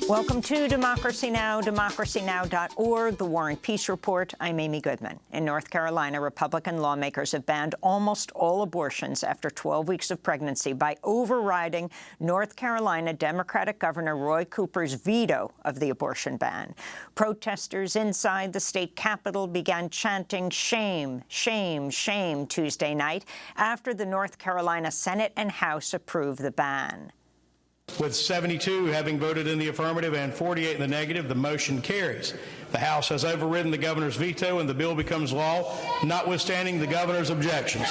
Welcome to Democracy Now!, democracynow.org, the War and Peace Report. I'm Amy Goodman. In North Carolina, Republican lawmakers have banned almost all abortions after 12 weeks of pregnancy by overriding North Carolina Democratic Governor Roy Cooper's veto of the abortion ban. Protesters inside the state capitol began chanting "shame, shame, shame" Tuesday night after the North Carolina Senate and House approved the ban. With 72 having voted in the affirmative and 48 in the negative, the motion carries. The House has overridden the governor's veto and the bill becomes law, notwithstanding the governor's objections.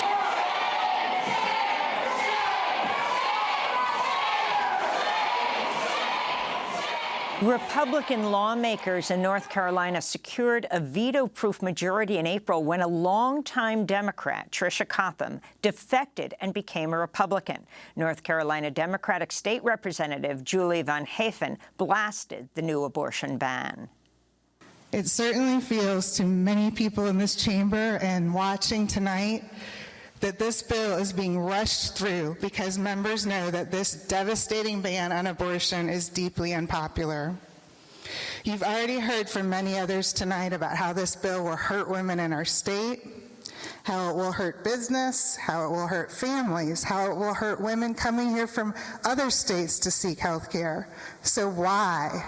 Republican lawmakers in North Carolina secured a veto-proof majority in April when a longtime Democrat, Tricia Cotham, defected and became a Republican. North Carolina Democratic State Representative Julie Van Hafen blasted the new abortion ban. It certainly feels to many people in this chamber and watching tonight that this bill is being rushed through because members know that this devastating ban on abortion is deeply unpopular. You've already heard from many others tonight about how this bill will hurt women in our state, how it will hurt business, how it will hurt families, how it will hurt women coming here from other states to seek health care. So why?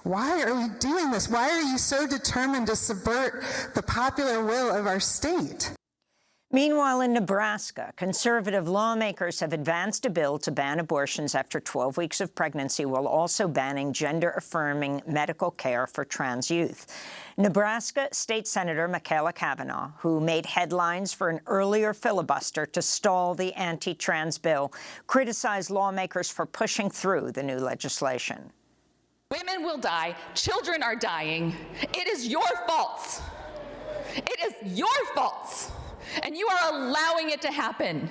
Why are we doing this? Why are you so determined to subvert the popular will of our state? Meanwhile, in Nebraska, conservative lawmakers have advanced a bill to ban abortions after 12 weeks of pregnancy while also banning gender-affirming medical care for trans youth. Nebraska State Senator Michaela Cavanaugh, who made headlines for an earlier filibuster to stall the anti-trans bill, criticized lawmakers for pushing through the new legislation. Women will die. Children are dying. It is your fault. It is your fault. And you are allowing it to happen.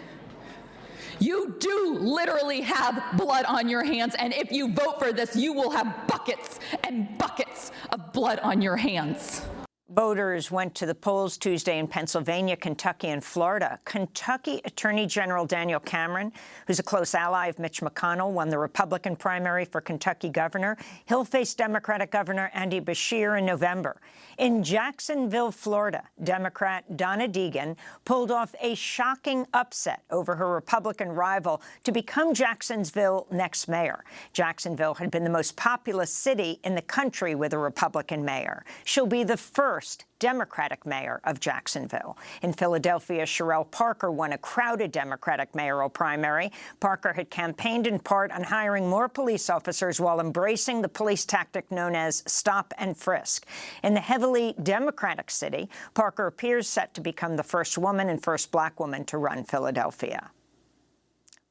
You do literally have blood on your hands, and if you vote for this, you will have buckets and buckets of blood on your hands. Voters went to the polls Tuesday in Pennsylvania, Kentucky, and Florida. Kentucky Attorney General Daniel Cameron, who's a close ally of Mitch McConnell, won the Republican primary for Kentucky governor. He'll face Democratic Governor Andy Beshear in November. In Jacksonville, Florida, Democrat Donna Deegan pulled off a shocking upset over her Republican rival to become Jacksonville's next mayor. Jacksonville had been the most populous city in the country with a Republican mayor. She'll be the first Democratic mayor of Jacksonville. In Philadelphia, Sherelle Parker won a crowded Democratic mayoral primary. Parker had campaigned in part on hiring more police officers while embracing the police tactic known as stop and frisk. In the heavily Democratic city, Parker appears set to become the first woman and first black woman to run Philadelphia.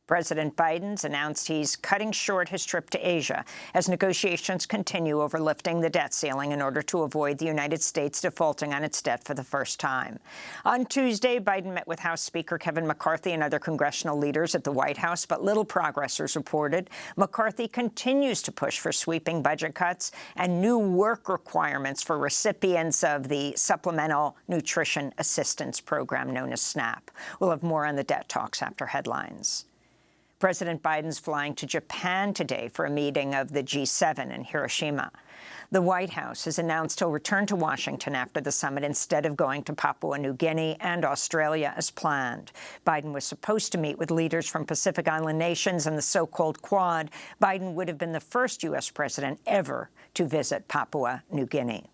President Biden's announced he's cutting short his trip to Asia as negotiations continue over lifting the debt ceiling in order to avoid the United States defaulting on its debt for the first time. On Tuesday, Biden met with House Speaker Kevin McCarthy and other congressional leaders at the White House, but little progress was reported. McCarthy continues to push for sweeping budget cuts and new work requirements for recipients of the Supplemental Nutrition Assistance Program known as SNAP. We'll have more on the debt talks after headlines. President Biden's flying to Japan today for a meeting of the G7 in Hiroshima. The White House has announced he'll return to Washington after the summit instead of going to Papua New Guinea and Australia as planned. Biden was supposed to meet with leaders from Pacific Island nations and the so-called Quad. Biden would have been the first U.S. president ever to visit Papua New Guinea.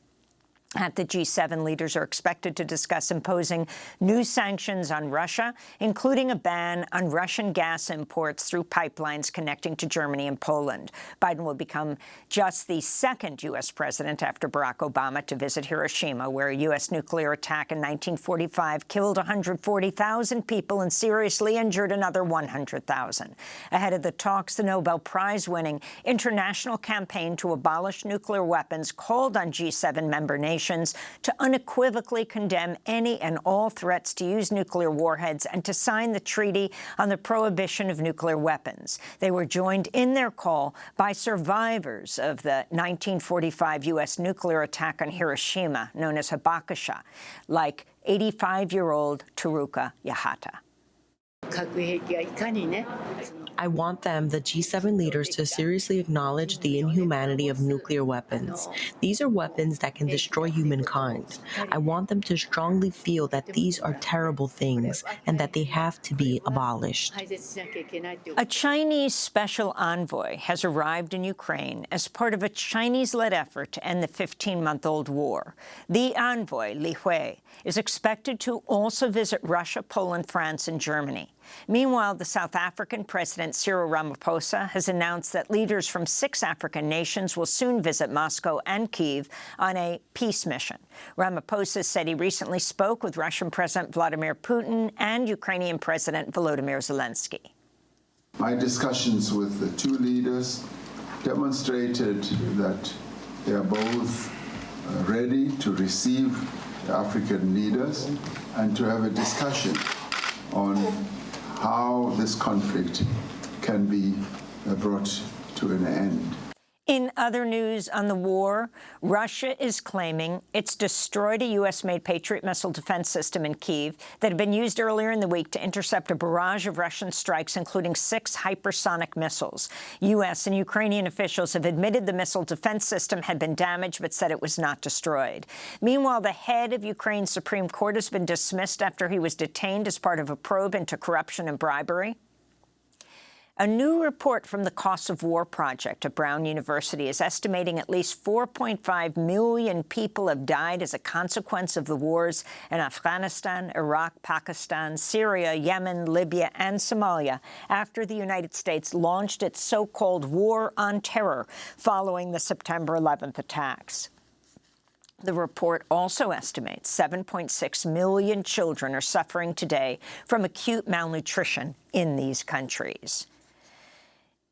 At the G7, leaders are expected to discuss imposing new sanctions on Russia, including a ban on Russian gas imports through pipelines connecting to Germany and Poland. Biden will become just the second U.S. president after Barack Obama to visit Hiroshima, where a U.S. nuclear attack in 1945 killed 140,000 people and seriously injured another 100,000. Ahead of the talks, the Nobel Prize-winning International Campaign to Abolish Nuclear Weapons called on G7 member nations to unequivocally condemn any and all threats to use nuclear warheads and to sign the Treaty on the Prohibition of Nuclear Weapons. They were joined in their call by survivors of the 1945 U.S. nuclear attack on Hiroshima, known as Hibakusha, like 85-year-old Teruka Yahata. I want them, the G7 leaders, to seriously acknowledge the inhumanity of nuclear weapons. These are weapons that can destroy humankind. I want them to strongly feel that these are terrible things and that they have to be abolished. A Chinese special envoy has arrived in Ukraine as part of a Chinese-led effort to end the 15-month-old war. The envoy, Li Hui, is expected to also visit Russia, Poland, France, and Germany. Meanwhile, the South African President Cyril Ramaphosa has announced that leaders from 6 African nations will soon visit Moscow and Kyiv on a peace mission. Ramaphosa said he recently spoke with Russian President Vladimir Putin and Ukrainian President Volodymyr Zelensky. My discussions with the two leaders demonstrated that they are both ready to receive the African leaders and to have a discussion on how this conflict can be brought to an end. In other news on the war, Russia is claiming it's destroyed a U.S.-made Patriot missile defense system in Kyiv that had been used earlier in the week to intercept a barrage of Russian strikes, including 6 hypersonic missiles. U.S. and Ukrainian officials have admitted the missile defense system had been damaged, but said it was not destroyed. Meanwhile, the head of Ukraine's Supreme Court has been dismissed after he was detained as part of a probe into corruption and bribery. A new report from the Cost of War Project at Brown University is estimating at least 4.5 million people have died as a consequence of the wars in Afghanistan, Iraq, Pakistan, Syria, Yemen, Libya, and Somalia after the United States launched its so-called war on terror following the September 11th attacks. The report also estimates 7.6 million children are suffering today from acute malnutrition in these countries.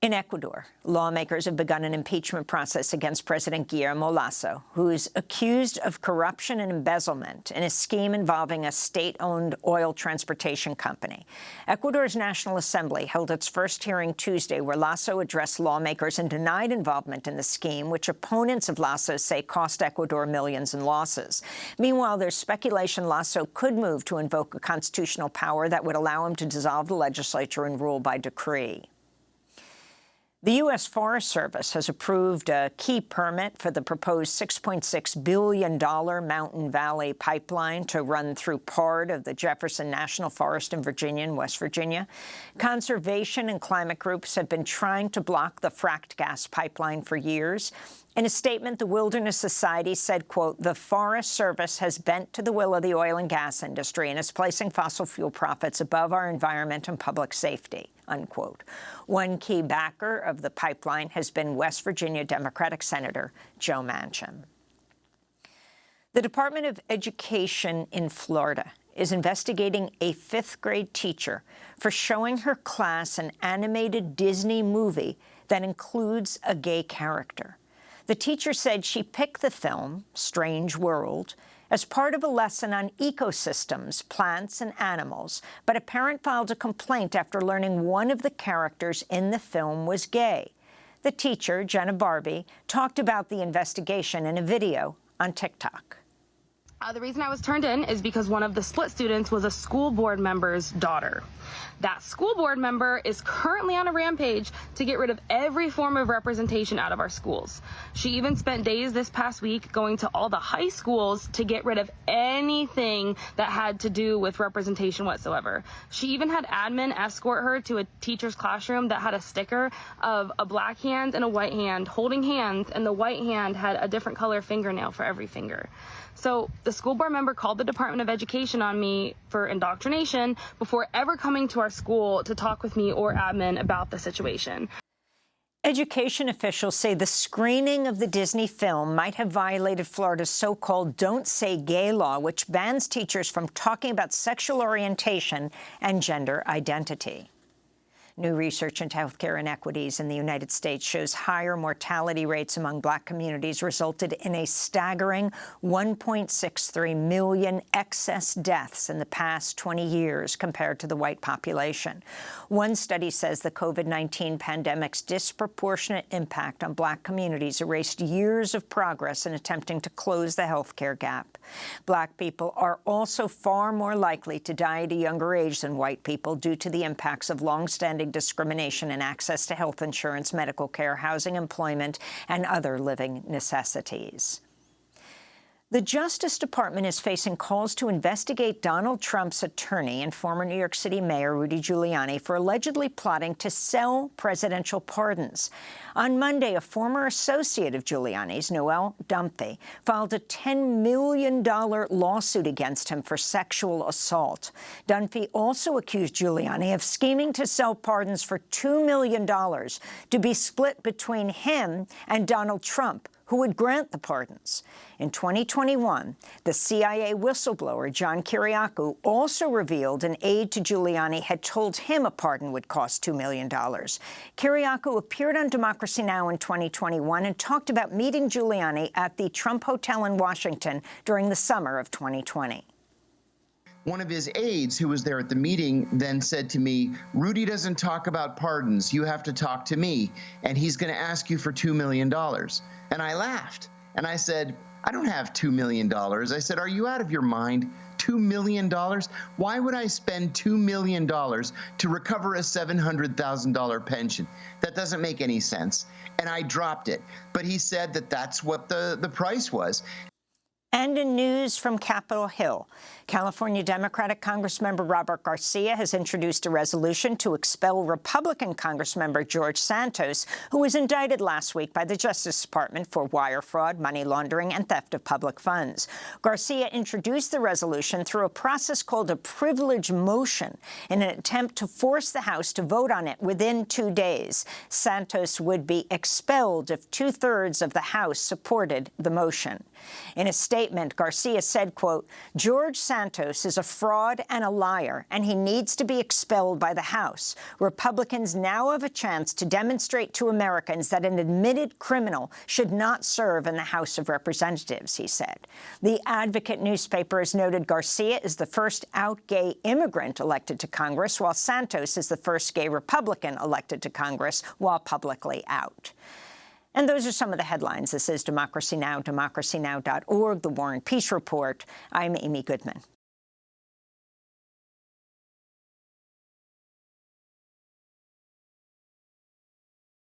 In Ecuador, lawmakers have begun an impeachment process against President Guillermo Lasso, who is accused of corruption and embezzlement in a scheme involving a state-owned oil transportation company. Ecuador's National Assembly held its first hearing Tuesday, where Lasso addressed lawmakers and denied involvement in the scheme, which opponents of Lasso say cost Ecuador millions in losses. Meanwhile, there's speculation Lasso could move to invoke a constitutional power that would allow him to dissolve the legislature and rule by decree. The U.S. Forest Service has approved a key permit for the proposed $6.6 billion Mountain Valley pipeline to run through part of the Jefferson National Forest in Virginia and West Virginia. Conservation and climate groups have been trying to block the fracked gas pipeline for years. In a statement, the Wilderness Society said, quote, "The Forest Service has bent to the will of the oil and gas industry and is placing fossil fuel profits above our environment and public safety," unquote. One key backer of the pipeline has been West Virginia Democratic Senator Joe Manchin. The Department of Education in Florida is investigating a 5th-grade teacher for showing her class an animated Disney movie that includes a gay character. The teacher said she picked the film, Strange World, as part of a lesson on ecosystems, plants and animals, but a parent filed a complaint after learning one of the characters in the film was gay. The teacher, Jenna Barbie, talked about the investigation in a video on TikTok. The reason I was turned in is because one of the split students was a school board member's daughter. That school board member is currently on a rampage to get rid of every form of representation out of our schools. She even spent days this past week going to all the high schools to get rid of anything that had to do with representation whatsoever. She even had admin escort her to a teacher's classroom that had a sticker of a black hand and a white hand holding hands, and the white hand had a different color fingernail for every finger. So the school board member called the Department of Education on me for indoctrination before ever coming to our school to talk with me or admin about the situation. Education officials say the screening of the Disney film might have violated Florida's so-called Don't Say Gay law, which bans teachers from talking about sexual orientation and gender identity. New research into healthcare inequities in the United States shows higher mortality rates among Black communities resulted in a staggering 1.63 million excess deaths in the past 20 years compared to the white population. One study says the COVID-19 pandemic's disproportionate impact on Black communities erased years of progress in attempting to close the healthcare gap. Black people are also far more likely to die at a younger age than white people due to the impacts of long-standing citing discrimination in access to health insurance, medical care, housing, employment, and other living necessities. The Justice Department is facing calls to investigate Donald Trump's attorney and former New York City Mayor Rudy Giuliani for allegedly plotting to sell presidential pardons. On Monday, a former associate of Giuliani's, Noel Dunphy, filed a $10 million lawsuit against him for sexual assault. Dunphy also accused Giuliani of scheming to sell pardons for $2 million to be split between him and Donald Trump, who would grant the pardons. In 2021, the CIA whistleblower John Kiriakou also revealed an aide to Giuliani had told him a pardon would cost $2 million. Kiriakou appeared on Democracy Now! In 2021 and talked about meeting Giuliani at the Trump Hotel in Washington during the summer of 2020. One of his aides who was there at the meeting then said to me, "Rudy doesn't talk about pardons. You have to talk to me, and he's going to ask you for $2 million. And I laughed, and I said, "I don't have $2 million. I said, "Are you out of your mind? $2 million? Why would I spend $2 million to recover a $700,000 pension? That doesn't make any sense." And I dropped it. But he said that that's what the price was. And in news from Capitol Hill, California Democratic Congressmember Robert Garcia has introduced a resolution to expel Republican Congressmember George Santos, who was indicted last week by the Justice Department for wire fraud, money laundering, and theft of public funds. Garcia introduced the resolution through a process called a privilege motion in an attempt to force the House to vote on it within 2 days. Santos would be expelled if 2/3 of the House supported the motion. In a statement, Garcia said, quote, "George Santos is a fraud and a liar, and he needs to be expelled by the House. Republicans now have a chance to demonstrate to Americans that an admitted criminal should not serve in the House of Representatives," he said. The Advocate newspaper has noted Garcia is the first out gay immigrant elected to Congress, while Santos is the first gay Republican elected to Congress while publicly out. And those are some of the headlines. This is Democracy Now!, democracynow.org, The War and Peace Report. I'm Amy Goodman.